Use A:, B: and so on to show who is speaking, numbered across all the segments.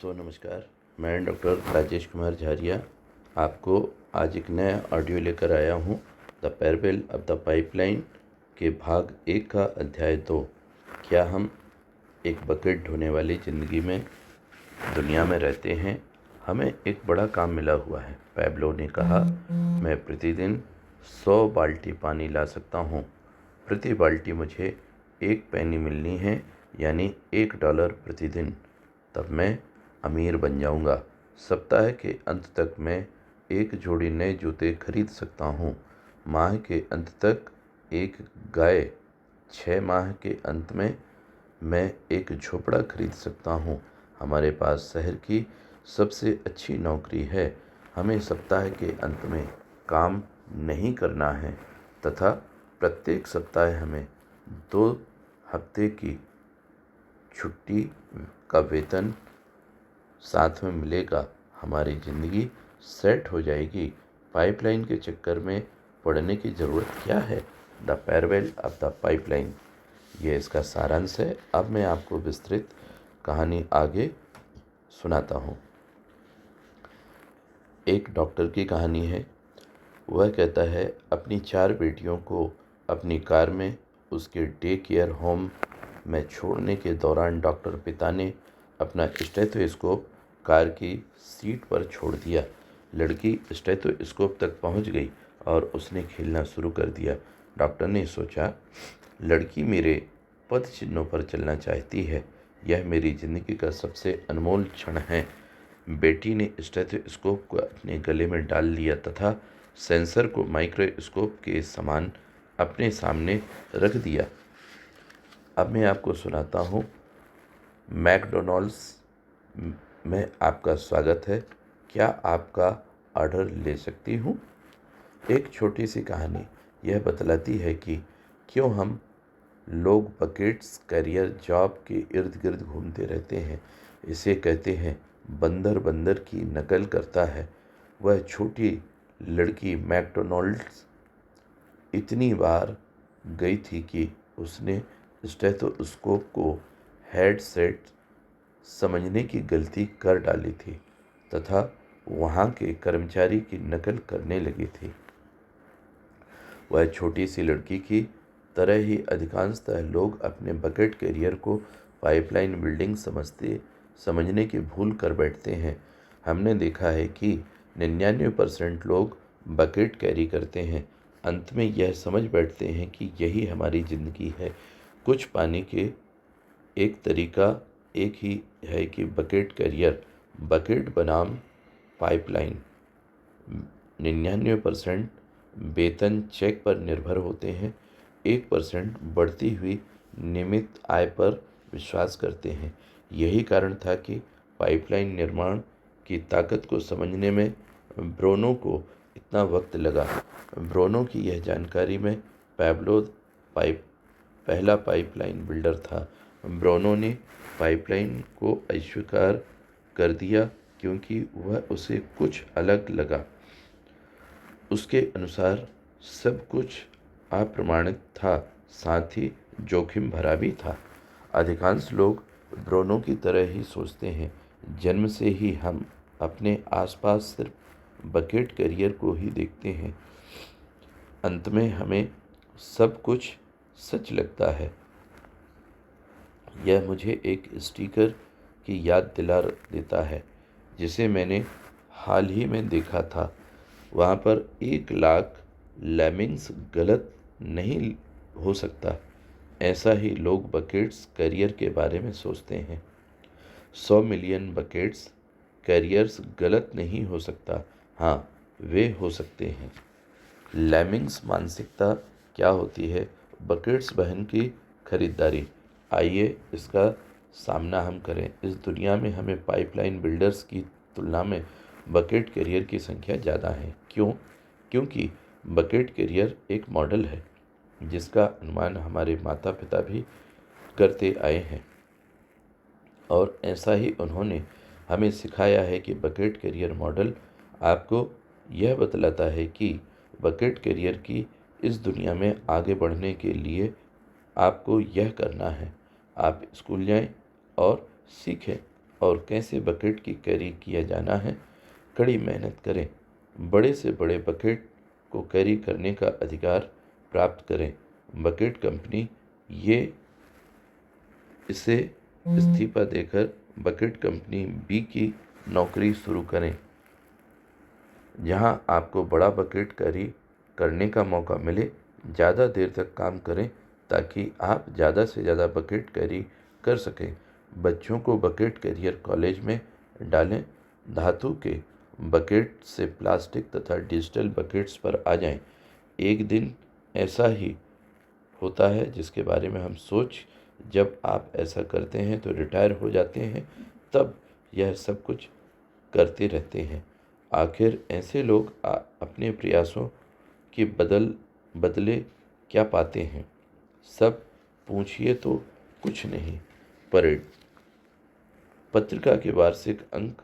A: दोस्तों नमस्कार। मैं डॉक्टर राजेश कुमार झारिया आपको आज एक नया ऑडियो लेकर आया हूँ। The parable of the pipeline के भाग 1 का अध्याय 2। क्या हम एक बकेट ढोने वाली ज़िंदगी में दुनिया में रहते हैं? हमें एक बड़ा काम मिला हुआ है। पैब्लो ने कहा, मैं प्रतिदिन 100 बाल्टी पानी ला सकता हूँ। प्रति बाल्टी मुझे 1 पेनी मिलनी है, यानी $1 प्रतिदिन। तब मैं अमीर बन जाऊंगा। सप्ताह के अंत तक मैं एक जोड़ी नए जूते खरीद सकता हूँ। माह के अंत तक एक गाय। 6 माह के अंत में मैं एक झोपड़ा खरीद सकता हूँ। हमारे पास शहर की सबसे अच्छी नौकरी है। हमें सप्ताह के अंत में काम नहीं करना है तथा प्रत्येक सप्ताह हमें 2 हफ्ते की छुट्टी का वेतन साथ में मिलेगा। हमारी ज़िंदगी सेट हो जाएगी। पाइपलाइन के चक्कर में पड़ने की ज़रूरत क्या है? The parable of the pipeline, ये इसका सारांश है। अब मैं आपको विस्तृत कहानी आगे सुनाता हूँ। एक डॉक्टर की कहानी है। वह कहता है, अपनी 4 बेटियों को अपनी कार में उसके डे केयर होम में छोड़ने के दौरान डॉक्टर पिता ने अपना स्टेथोस्कोप कार की सीट पर छोड़ दिया। लड़की स्टेथोस्कोप तक पहुंच गई और उसने खेलना शुरू कर दिया। डॉक्टर ने सोचा, लड़की मेरे पद चिन्हों पर चलना चाहती है। यह मेरी ज़िंदगी का सबसे अनमोल क्षण है। बेटी ने स्टेथोस्कोप को अपने गले में डाल लिया तथा सेंसर को माइक्रोस्कोप के समान अपने सामने रख दिया। अब मैं आपको सुनाता हूँ। मैकडॉनल्ड्स में आपका स्वागत है। क्या आपका ऑर्डर ले सकती हूँ? एक छोटी सी कहानी यह बतलाती है कि क्यों हम लोग बकेट्स करियर जॉब के इर्द गिर्द घूमते रहते हैं। इसे कहते हैं बंदर बंदर की नकल करता है। वह छोटी लड़की मैकडॉनल्ड्स इतनी बार गई थी कि उसने स्टेथोस्कोप को हेडसेट समझने की गलती कर डाली थी तथा वहाँ के कर्मचारी की नकल करने लगी थी। वह छोटी सी लड़की की तरह ही अधिकांशतः लोग अपने बकेट करियर को पाइपलाइन बिल्डिंग समझने की भूल कर बैठते हैं। हमने देखा है कि 99% लोग बकेट कैरी करते हैं, अंत में यह समझ बैठते हैं कि यही हमारी ज़िंदगी है। कुछ पाने के एक तरीका एक ही है कि बकेट करियर, बकेट बनाम पाइपलाइन। 99% वेतन चेक पर निर्भर होते हैं। 1% बढ़ती हुई नियमित आय पर विश्वास करते हैं। यही कारण था कि पाइपलाइन निर्माण की ताकत को समझने में ब्रोनो को इतना वक्त लगा। ब्रोनो की यह जानकारी में पैब्लो पहला पाइपलाइन बिल्डर था। ब्रोनो ने पाइपलाइन को अस्वीकार कर दिया क्योंकि वह उसे कुछ अलग लगा। उसके अनुसार सब कुछ अप्रमाणित था, साथ ही जोखिम भरा भी था। अधिकांश लोग ब्रोनो की तरह ही सोचते हैं। जन्म से ही हम अपने आसपास सिर्फ बकेट करियर को ही देखते हैं। अंत में हमें सब कुछ सच लगता है। यह मुझे एक स्टिकर की याद दिला देता है जिसे मैंने हाल ही में देखा था। वहाँ पर 1 लाख लेमिंग्स गलत नहीं हो सकता। ऐसा ही लोग बकेट्स करियर के बारे में सोचते हैं। 100 मिलियन बकेट्स कैरियर्स गलत नहीं हो सकता। हाँ, वे हो सकते हैं। लेमिंग्स मानसिकता क्या होती है? बकेट्स बहन की खरीदारी। आइए इसका सामना हम करें। इस दुनिया में हमें पाइपलाइन बिल्डर्स की तुलना में बकेट कैरियर की संख्या ज़्यादा है। क्यों? क्योंकि बकेट कैरियर एक मॉडल है जिसका अनुमान हमारे माता पिता भी करते आए हैं और ऐसा ही उन्होंने हमें सिखाया है कि बकेट कैरियर मॉडल आपको यह बतलाता है कि बकेट कैरियर की इस दुनिया में आगे बढ़ने के लिए आपको यह करना है। आप स्कूल जाएं और सीखें और कैसे बकेट की कैरी किया जाना है, कड़ी मेहनत करें। बड़े से बड़े बकेट को कैरी करने का अधिकार प्राप्त करें। बकेट कंपनी इसे इस्तीफा देकर बकेट कंपनी बी की नौकरी शुरू करें, जहां आपको बड़ा बकेट कैरी करने का मौका मिले। ज़्यादा देर तक काम करें ताकि आप ज़्यादा से ज़्यादा बकेट कैरी कर सकें। बच्चों को बकेट कैरियर कॉलेज में डालें। धातु के बकेट से प्लास्टिक तथा डिजिटल बकेट्स पर आ जाएं। एक दिन ऐसा ही होता है जिसके बारे में हम जब आप ऐसा करते हैं तो रिटायर हो जाते हैं, तब यह सब कुछ करते रहते हैं। आखिर ऐसे लोग अपने प्रयासों के बदले क्या पाते हैं? सब पूछिए तो कुछ नहीं। परेड पत्रिका के वार्षिक अंक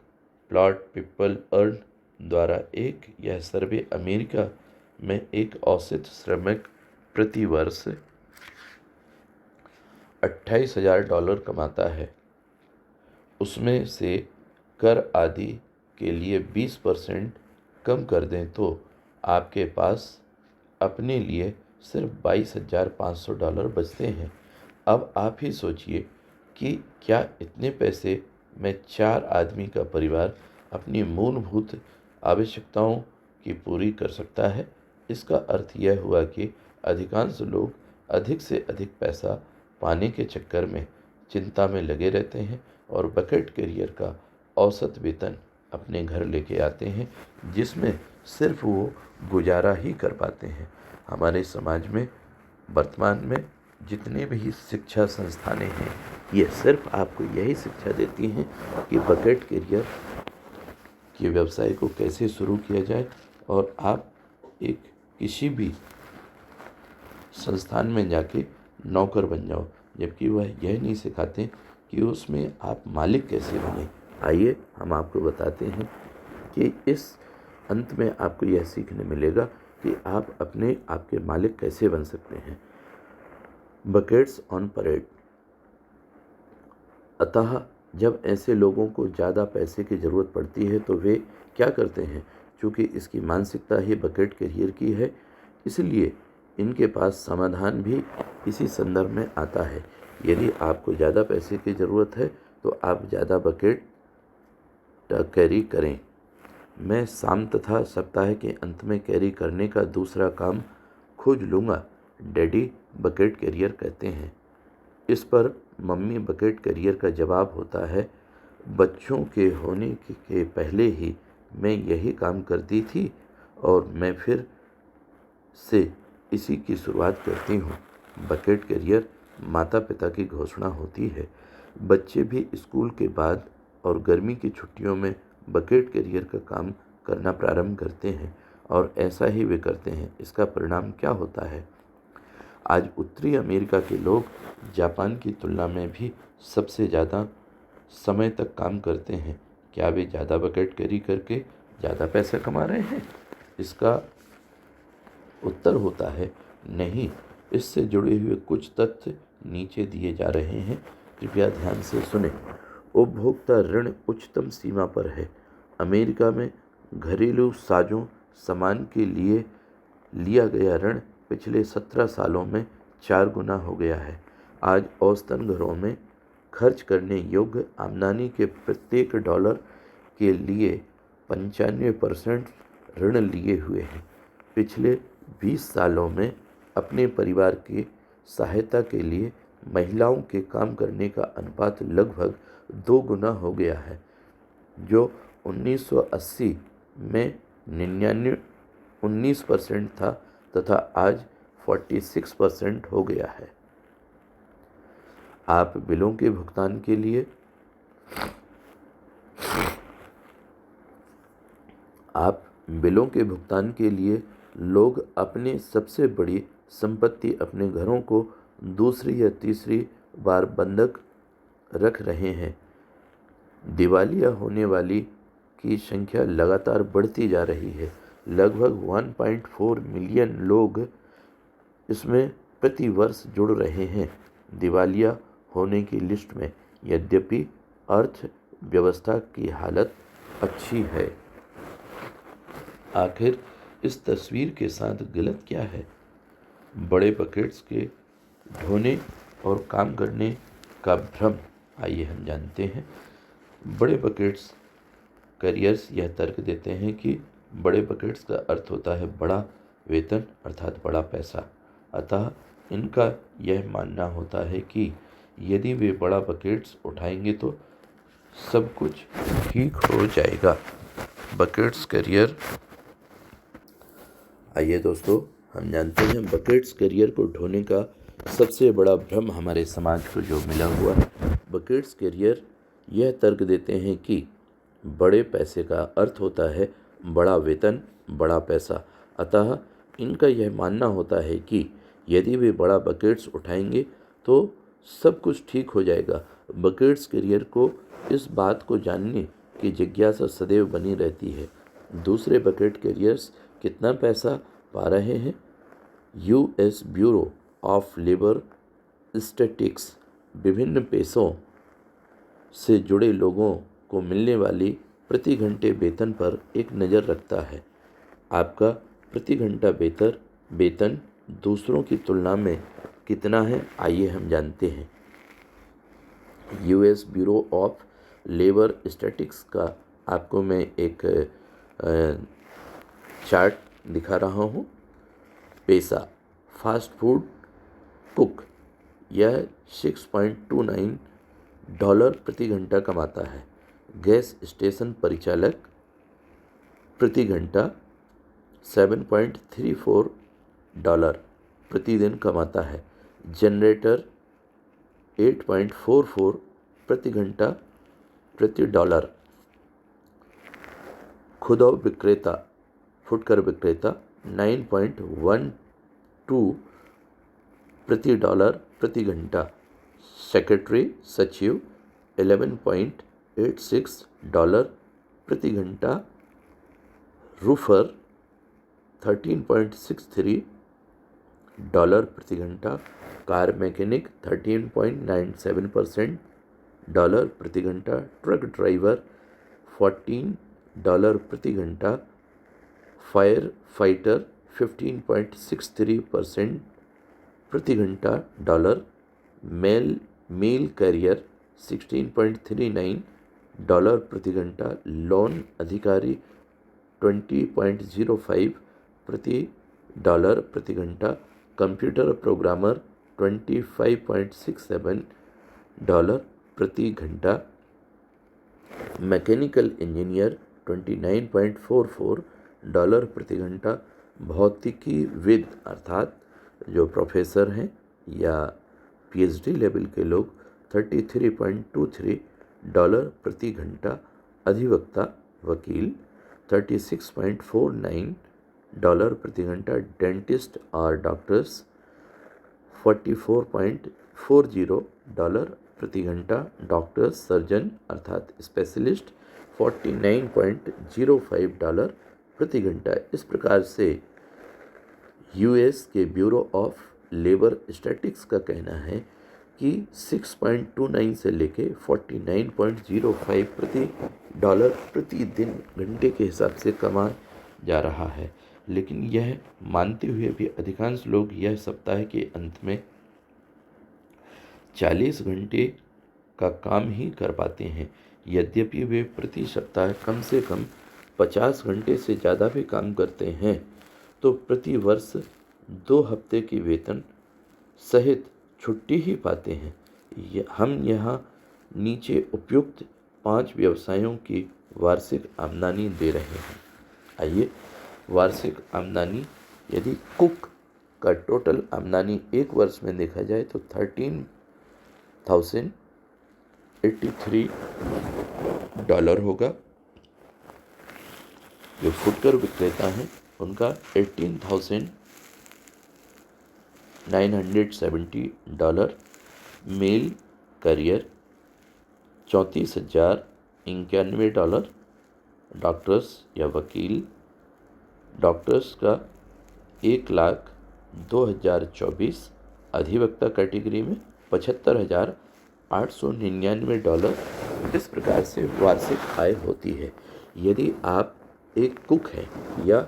A: प्लॉट पीपल अर्न द्वारा यह सर्वे अमेरिका में एक औसत श्रमिक प्रति वर्ष $28,000 कमाता है। उसमें से कर आदि के लिए 20% कम कर दें तो आपके पास अपने लिए सिर्फ $22,500 बचते हैं। अब आप ही सोचिए कि क्या इतने पैसे में 4 आदमी का परिवार अपनी मूलभूत आवश्यकताओं की पूरी कर सकता है। इसका अर्थ यह हुआ कि अधिकांश लोग अधिक से अधिक पैसा पाने के चक्कर में चिंता में लगे रहते हैं और बकेट कैरियर का औसत वेतन अपने घर लेके आते हैं, जिसमें सिर्फ वो गुजारा ही कर पाते हैं। हमारे समाज में वर्तमान में जितने भी शिक्षा संस्थानें हैं, ये सिर्फ आपको यही शिक्षा देती हैं कि बकेट कैरियर के व्यवसाय को कैसे शुरू किया जाए और आप किसी भी संस्थान में जाके नौकर बन जाओ, जबकि वह यह नहीं सिखाते कि उसमें आप मालिक कैसे बने। आइए हम आपको बताते हैं कि इस अंत में आपको यह सीखने मिलेगा कि आप आपके मालिक कैसे बन सकते हैं। Buckets on parade. अतः जब ऐसे लोगों को ज़्यादा पैसे की ज़रूरत पड़ती है तो वे क्या करते हैं? चूँकि इसकी मानसिकता ही बकेट कैरियर की है, इसलिए इनके पास समाधान भी इसी संदर्भ में आता है। यदि आपको ज़्यादा पैसे की ज़रूरत है तो आप ज़्यादा बकेट कैरी करें। मैं शाम तथा सप्ताह के अंत में कैरी करने का दूसरा काम खोज लूँगा, डैडी बकेट कैरियर कहते हैं। इस पर मम्मी बकेट कैरियर का जवाब होता है, बच्चों के होने के पहले ही मैं यही काम करती थी और मैं फिर से इसी की शुरुआत करती हूँ। बकेट कैरियर माता पिता की घोषणा होती है। बच्चे भी स्कूल के बाद और गर्मी की छुट्टियों में बकेट कैरियर का काम करना प्रारंभ करते हैं और ऐसा ही वे करते हैं। इसका परिणाम क्या होता है? आज उत्तरी अमेरिका के लोग जापान की तुलना में भी सबसे ज़्यादा समय तक काम करते हैं। क्या वे ज़्यादा बकेट कैरी करके ज़्यादा पैसा कमा रहे हैं? इसका उत्तर होता है नहीं। इससे जुड़े हुए कुछ तथ्य नीचे दिए जा रहे हैं, कृपया ध्यान से सुने। उपभोक्ता ऋण उच्चतम सीमा पर है। अमेरिका में घरेलू साजों सामान के लिए लिया गया ऋण पिछले 17 सालों में 4 गुना हो गया है। आज औसतन घरों में खर्च करने योग्य आमदनी के प्रत्येक डॉलर के लिए 95% ऋण लिए हुए हैं। पिछले 20 सालों में अपने परिवार की सहायता के लिए महिलाओं के काम करने का अनुपात लगभग 2 गुना हो गया है, जो 1980 में 19% था तथा आज 46% हो गया है। आप बिलों के भुगतान के लिए लोग अपने सबसे बड़ी संपत्ति अपने घरों को दूसरी या तीसरी बार बंधक रख रहे हैं। दिवालिया होने वाली की संख्या लगातार बढ़ती जा रही है। लगभग 1.4 मिलियन लोग इसमें प्रति वर्ष जुड़ रहे हैं दिवालिया होने की लिस्ट में। यद्यपि अर्थ व्यवस्था की हालत अच्छी है। आखिर इस तस्वीर के साथ गलत क्या है? बड़े बकेट्स के ढोने और काम करने का भ्रम। आइए हम जानते हैं। बड़े बकेट्स करियर्स यह तर्क देते हैं कि बड़े बकेट्स का अर्थ होता है बड़ा वेतन अर्थात बड़ा पैसा। अतः इनका यह मानना होता है कि यदि वे बड़ा बकेट्स उठाएंगे तो सब कुछ ठीक हो जाएगा। Buckets career. आइए दोस्तों, हम जानते हैं बकेट्स करियर को ढोने का सबसे बड़ा भ्रम हमारे समाज को जो मिला हुआ है। बकेट्स करियर यह तर्क देते हैं कि बड़े पैसे का अर्थ होता है बड़ा वेतन बड़ा पैसा। अतः इनका यह मानना होता है कि यदि वे बड़ा बकेट्स उठाएंगे तो सब कुछ ठीक हो जाएगा। बकेट्स करियर को इस बात को जानने की जिज्ञासा सदैव बनी रहती है। दूसरे बकेट करियर्स कितना पैसा पा रहे हैं? US bureau of labour statistics विभिन्न पेशों से जुड़े लोगों को मिलने वाली प्रति घंटे वेतन पर एक नज़र रखता है। आपका प्रति घंटा वेतन दूसरों की तुलना में कितना है? आइए हम जानते हैं। US bureau of labour statistics का आपको मैं एक चार्ट दिखा रहा हूँ। पेशा फास्ट फूड कुक यह $6.29 प्रति घंटा कमाता है। गैस स्टेशन परिचालक प्रति घंटा $7.34 प्रतिदिन कमाता है। जनरेटर 8.44 प्रति घंटा प्रति डॉलर। खुदरा विक्रेता फुटकर विक्रेता 9.12 प्रति डॉलर प्रति घंटा। सेक्रेटरी सचिव $11.86 प्रति घंटा। रूफर $13.63 प्रति घंटा। कार मैकेनिक 13.97% प्रति घंटा। ट्रक ड्राइवर $14 प्रति घंटा। फायर फाइटर 15.63% प्रति घंटा डॉलर। मेल कैरियर $16.39 प्रति घंटा। लोन अधिकारी 20.05 प्रति डॉलर प्रति घंटा। कंप्यूटर प्रोग्रामर $25.67 प्रति घंटा। मैकेनिकल इंजीनियर $29.44 प्रति घंटा। भौतिकीविद अर्थात जो प्रोफेसर हैं या पीएचडी लेवल के लोग $33.23 प्रति घंटा। अधिवक्ता वकील $36.49 प्रति घंटा। डेंटिस्ट और डॉक्टर्स $44.40 प्रति घंटा। डॉक्टर्स सर्जन अर्थात स्पेशलिस्ट $49.05 प्रति घंटा। इस प्रकार से यूएस के ब्यूरो ऑफ लेबर स्टैटिस्टिक्स का कहना है कि 6.29 से लेके 49.05 प्रति डॉलर प्रति दिन घंटे के हिसाब से कमा जा रहा है। लेकिन यह मानते हुए भी अधिकांश लोग यह सप्ताह के अंत में 40 घंटे का काम ही कर पाते हैं। यद्यपि वे प्रति सप्ताह कम से कम 50 घंटे से ज़्यादा भी काम करते हैं तो प्रति वर्ष 2 हफ्ते की वेतन सहित छुट्टी ही पाते हैं। हम यहाँ नीचे उपयुक्त 5 व्यवसायों की वार्षिक आमदनी दे रहे हैं। आइए, वार्षिक आमदनी यदि कुक का टोटल आमदनी एक वर्ष में देखा जाए तो $13,083 होगा। जो फुटकर विक्रेता हैं उनका $18,970। Mail career $34,091। डॉक्टर्स या वकील डॉक्टर्स का 1,02,024। अधिवक्ता कैटेगरी में $75,899। इस प्रकार से वार्षिक आय होती है। यदि आप एक कुक हैं या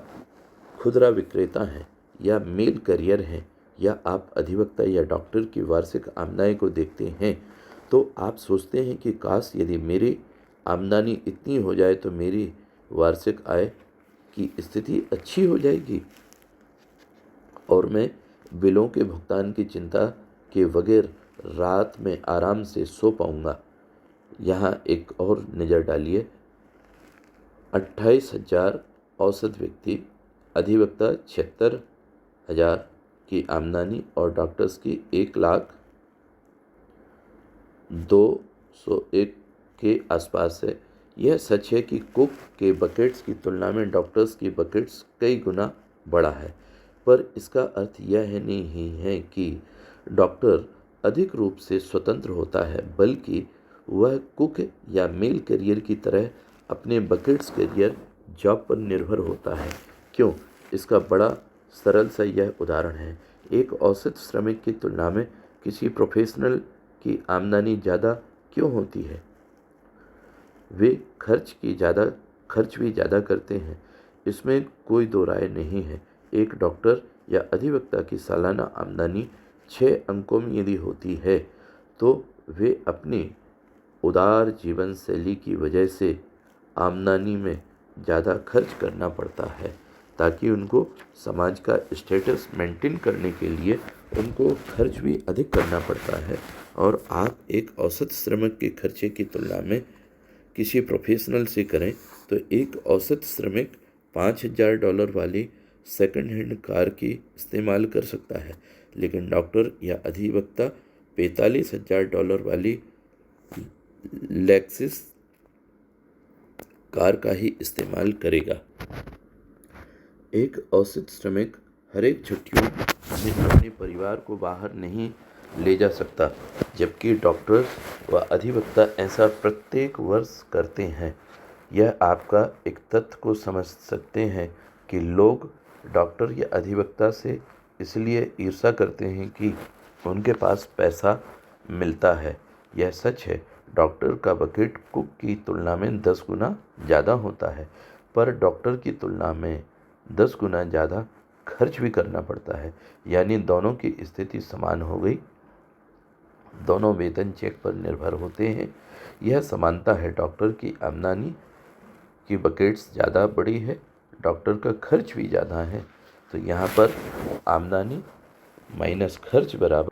A: खुदरा विक्रेता हैं या मेल करियर हैं या आप अधिवक्ता या डॉक्टर की वार्षिक आमदनी को देखते हैं तो आप सोचते हैं कि काश यदि मेरी आमदनी इतनी हो जाए तो मेरी वार्षिक आय की स्थिति अच्छी हो जाएगी और मैं बिलों के भुगतान की चिंता के बगैर रात में आराम से सो पाऊंगा। यहाँ एक और नज़र डालिए, 28,000 औसत व्यक्ति, अधिवक्ता 76,000 की आमदनी और डॉक्टर्स की 1,02,101 के आसपास है। यह सच है कि कुक के बकेट्स की तुलना में डॉक्टर्स की बकेट्स कई गुना बड़ा है, पर इसका अर्थ यह नहीं है कि डॉक्टर अधिक रूप से स्वतंत्र होता है, बल्कि वह कुक या मेल करियर की तरह अपने बकेट्स करियर जॉब पर निर्भर होता है। क्यों? इसका बड़ा सरल सा यह उदाहरण है। एक औसत श्रमिक की तुलना में किसी प्रोफेशनल की आमदनी ज़्यादा क्यों होती है? वे खर्च भी ज़्यादा करते हैं, इसमें कोई दो राय नहीं है। एक डॉक्टर या अधिवक्ता की सालाना आमदनी 6 अंकों में यदि होती है तो वे अपनी उदार जीवन शैली की वजह से आमदनी में ज़्यादा खर्च करना पड़ता है, ताकि उनको समाज का स्टेटस मेंटेन करने के लिए उनको खर्च भी अधिक करना पड़ता है। और आप एक औसत श्रमिक के खर्चे की तुलना में किसी प्रोफेशनल से करें तो एक औसत श्रमिक $5,000 वाली सेकंड हैंड कार की इस्तेमाल कर सकता है, लेकिन डॉक्टर या अधिवक्ता $45,000 वाली लेक्सिस कार का ही इस्तेमाल करेगा। एक औसत श्रमिक हर एक छुट्टियों में अपने परिवार को बाहर नहीं ले जा सकता, जबकि डॉक्टर व अधिवक्ता ऐसा प्रत्येक वर्ष करते हैं। यह आपका एक तथ्य को समझ सकते हैं कि लोग डॉक्टर या अधिवक्ता से इसलिए ईर्ष्या करते हैं कि उनके पास पैसा मिलता है। यह सच है, डॉक्टर का बकेट कुक की तुलना में 10 गुना ज़्यादा होता है, पर डॉक्टर की तुलना में 10 गुना ज़्यादा खर्च भी करना पड़ता है। यानी दोनों की स्थिति समान हो गई, दोनों वेतन चेक पर निर्भर होते हैं। यह समानता है, डॉक्टर की आमदनी की बकेट्स ज़्यादा बड़ी है, डॉक्टर का खर्च भी ज़्यादा है। तो यहाँ पर आमदनी माइनस खर्च बराबर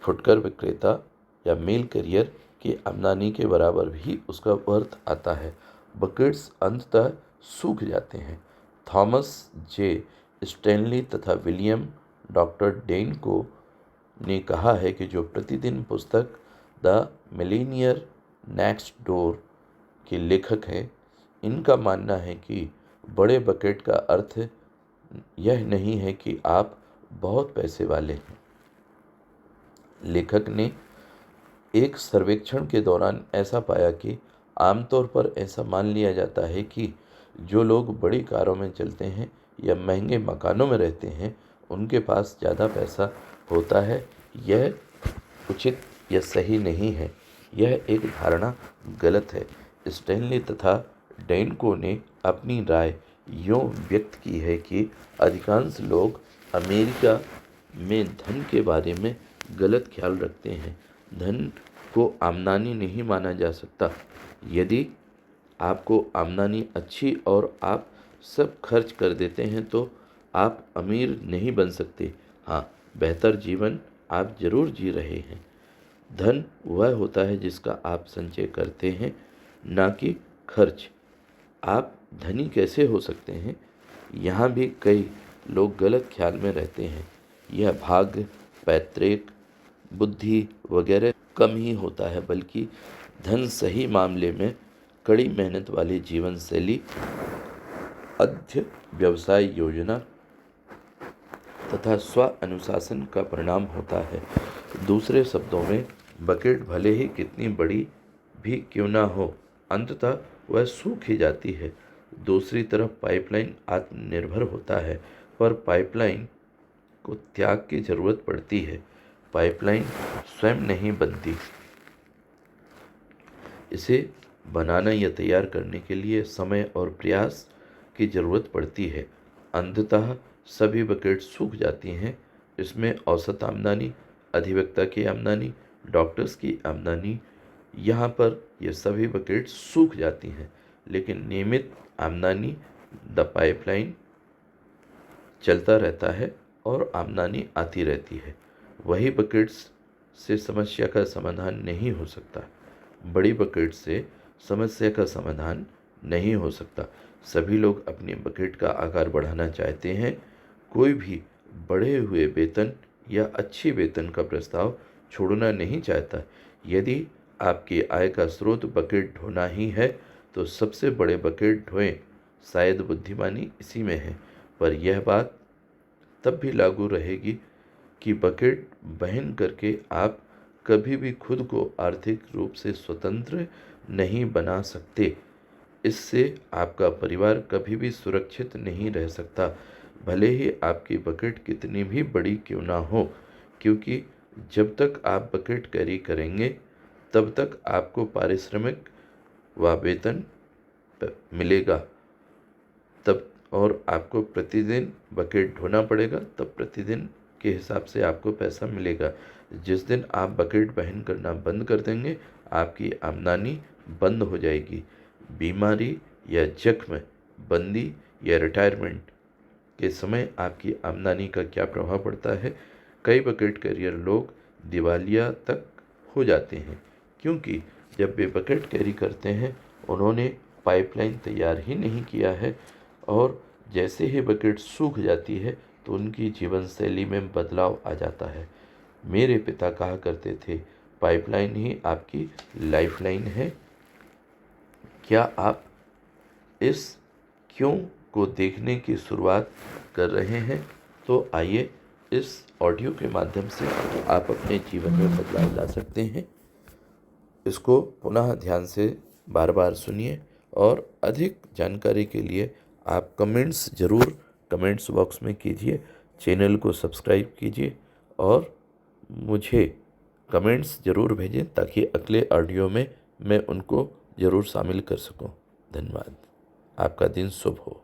A: फुटकर विक्रेता या मेल करियर की आमदनी के बराबर भी उसका अर्थ आता है। बकेट्स अंततः सूख जाते हैं। थॉमस जे स्टैनली तथा विलियम डॉक्टर डेन को ने कहा है कि जो प्रतिदिन पुस्तक द मिलीनियर नेक्स्ट डोर के लेखक हैं, इनका मानना है कि बड़े बकेट का अर्थ यह नहीं है कि आप बहुत पैसे वाले हैं। लेखक ने एक सर्वेक्षण के दौरान ऐसा पाया कि आमतौर पर ऐसा मान लिया जाता है कि जो लोग बड़ी कारों में चलते हैं या महंगे मकानों में रहते हैं, उनके पास ज़्यादा पैसा होता है। यह उचित या सही नहीं है, यह एक धारणा गलत है। स्टैनली तथा डेनको ने अपनी राय यूँ व्यक्त की है कि अधिकांश लोग अमेरिका में धन के बारे में गलत ख्याल रखते हैं। धन को आमदनी नहीं माना जा सकता। यदि आपको आमदनी अच्छी और आप सब खर्च कर देते हैं तो आप अमीर नहीं बन सकते। हाँ, बेहतर जीवन आप जरूर जी रहे हैं। धन वह होता है जिसका आप संचय करते हैं, ना कि खर्च। आप धनी कैसे हो सकते हैं? यहाँ भी कई लोग गलत ख्याल में रहते हैं। यह भाग्य, पैतृक बुद्धि वगैरह कम ही होता है, बल्कि धन सही मामले में कड़ी मेहनत वाली जीवन शैली, अध्य व्यवसाय योजना तथा स्व अनुशासन का परिणाम होता है। दूसरे शब्दों में, बकेट भले ही कितनी बड़ी भी क्यों ना हो, अंततः वह सूख ही जाती है। दूसरी तरफ पाइपलाइन आत्मनिर्भर होता है, पर पाइपलाइन को त्याग की जरूरत पड़ती है। पाइपलाइन स्वयं नहीं बनती, इसे बनाना या तैयार करने के लिए समय और प्रयास की ज़रूरत पड़ती है। अंततः सभी बकेट सूख जाती हैं। इसमें औसत आमदनी, अधिवक्ता की आमदनी, डॉक्टर्स की आमदनी, यहाँ पर ये सभी बकेट सूख जाती हैं। लेकिन नियमित आमदनी, द पाइपलाइन चलता रहता है और आमदनी आती रहती है। वही बकेट्स से समस्या का समाधान नहीं हो सकता। बड़ी बकेट से समस्या का समाधान नहीं हो सकता। सभी लोग अपनी बकेट का आकार बढ़ाना चाहते हैं। कोई भी बढ़े हुए वेतन या अच्छी वेतन का प्रस्ताव छोड़ना नहीं चाहता। यदि आपकी आय का स्रोत बकेट ढोना ही है तो सबसे बड़े बकेट ढोएं। शायद बुद्धिमानी इसी में है। पर यह बात तब भी लागू रहेगी कि बकेट वहन करके आप कभी भी खुद को आर्थिक रूप से स्वतंत्र नहीं बना सकते। इससे आपका परिवार कभी भी सुरक्षित नहीं रह सकता, भले ही आपकी बकेट कितनी भी बड़ी क्यों ना हो, क्योंकि जब तक आप बकेट कैरी करेंगे तब तक आपको पारिश्रमिक व वेतन मिलेगा। तब और आपको प्रतिदिन बकेट ढोना पड़ेगा, तब प्रतिदिन के हिसाब से आपको पैसा मिलेगा। जिस दिन आप बकेट वहन करना बंद कर देंगे, आपकी आमदनी बंद हो जाएगी। बीमारी या जख्म, बंदी या रिटायरमेंट के समय आपकी आमदनी का क्या प्रभाव पड़ता है? कई बकेट कैरियर लोग दिवालिया तक हो जाते हैं, क्योंकि जब वे बकेट कैरी करते हैं उन्होंने पाइपलाइन तैयार ही नहीं किया है, और जैसे ही बकेट सूख जाती है तो उनकी जीवन शैली में बदलाव आ जाता है। मेरे पिता कहा करते थे, पाइपलाइन ही आपकी लाइफलाइन है। क्या आप इस क्यों को देखने की शुरुआत कर रहे हैं? तो आइए इस ऑडियो के माध्यम से आप अपने जीवन में बदलाव ला सकते हैं। इसको पुनः ध्यान से बार बार सुनिए, और अधिक जानकारी के लिए आप कमेंट्स बॉक्स में कीजिए। चैनल को सब्सक्राइब कीजिए और मुझे कमेंट्स ज़रूर भेजें ताकि अगले ऑडियो में मैं उनको ज़रूर शामिल कर सकूं। धन्यवाद। आपका दिन शुभ हो।